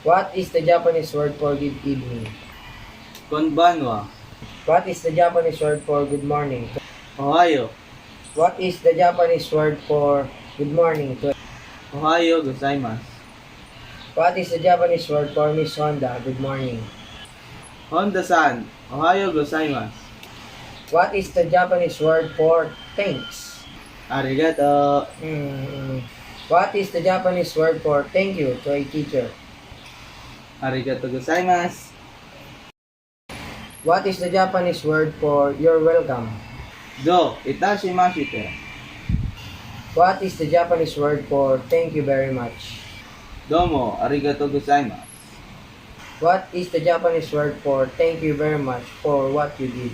What is the Japanese word for good evening? Konbanwa. What is the Japanese word for good morning? Ohayo. What is the Japanese word for good morning? Ohayo gozaimasu. What is the Japanese word for Miss Honda? Good morning. Honda-san. Ohayo gozaimasu. What is the Japanese word for thanks? Arigatō. What is the Japanese word for thank you to a teacher? Arigatō gozaimasu. What is the Japanese word for you're welcome? Do itashimashite. What is the Japanese word for thank you very much? Domo arigatō gozaimasu. What is the Japanese word for thank you very much for what you did?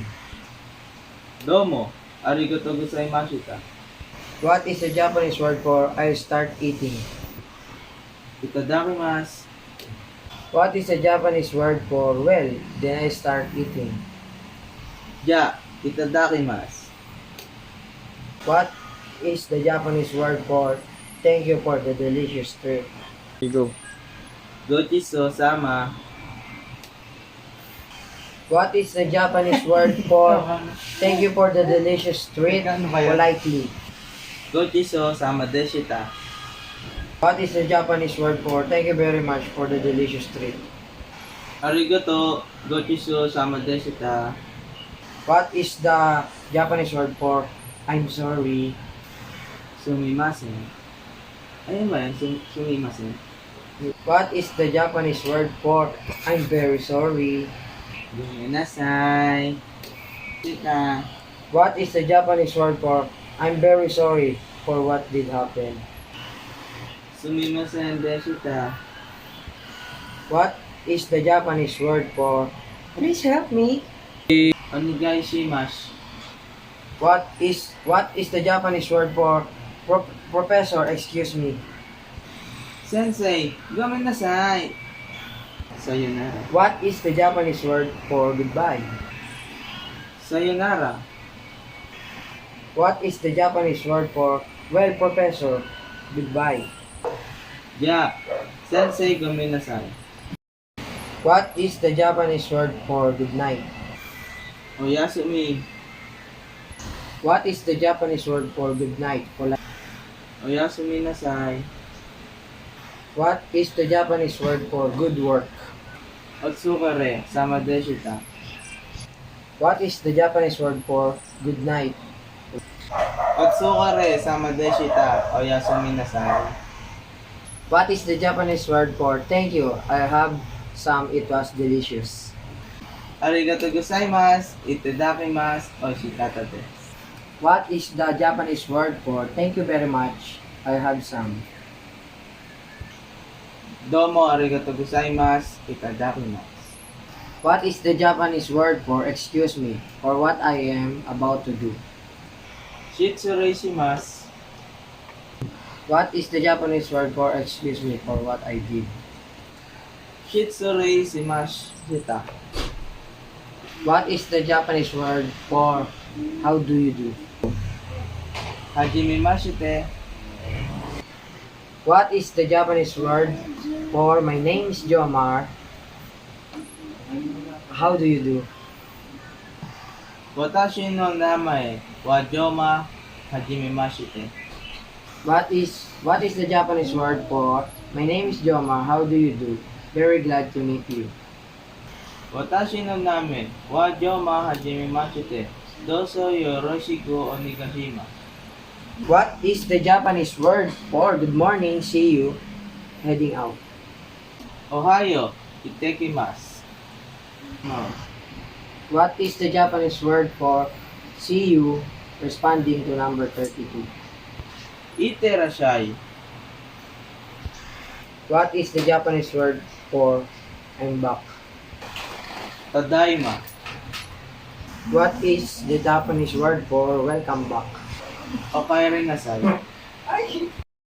Domo arigatō gozaimashita. What is the Japanese word for I'll start eating? Itadakimasu. What is the Japanese word for well, then I start eating? Ja itadakimasu. What is the Japanese word for thank you for the delicious treat? Go. Gochiso sama. What is the Japanese word for thank you for the delicious treat politely? Gochiso sama deshita. What is the Japanese word for thank you very much for the delicious treat? Arigato gochiso sama deshita. What is the Japanese word for I'm sorry? Sumimasen. Ayun ba yan? Sumimasen. What is the Japanese word for I'm very sorry? Gomenasai. Tika. What is the Japanese word for I'm very sorry for what did happen? Sumimasen deshita. What is the Japanese word for please help me? Onigaishimasu. What is the Japanese word for professor, excuse me? Sensei, gomenasai. Sayonara. What is the Japanese word for goodbye? Sayonara. What is the Japanese word for well, professor, goodbye? Ja. Sensei gomenasai. What is the Japanese word for good night? Oyasumi. What is the Japanese word for good night? Oyasumi nasai. What is the Japanese word for good work? Otsukare sama deshita. What is the Japanese word for good night? Otsukare sama deshita. Oyasumi nasai. What is the Japanese word for thank you? I have some, it was delicious. Arigato gozaimasu. Itadakimasu. Oshikata desu. What is the Japanese word for thank you very much? I have some. Domo arigato gozaimasu. Itadakimasu. What is the Japanese word for excuse me for what I am about to do? Shitsurei shimasu. What is the Japanese word for excuse me for what I did? Shitsurei shimasu. Shita. What is the Japanese word for how do you do? Hajimemashite. What is the Japanese word for my name is Jomar? How do you do? Watashi no namae wa Joma hajimemashite. What is the Japanese word for my name is Jomar? How do you do? Very glad to meet you. Watashi no name wa Joma hajimemashite. Doso yoroshiku onegaishimasu. What is the Japanese word for good morning, see you, heading out? Ohayo itekimasu. What is the Japanese word for see you, responding to number 32? Iterashai. What is the Japanese word for I'm back? Tadaima. What is the Japanese word for welcome back? Okaeri nasai.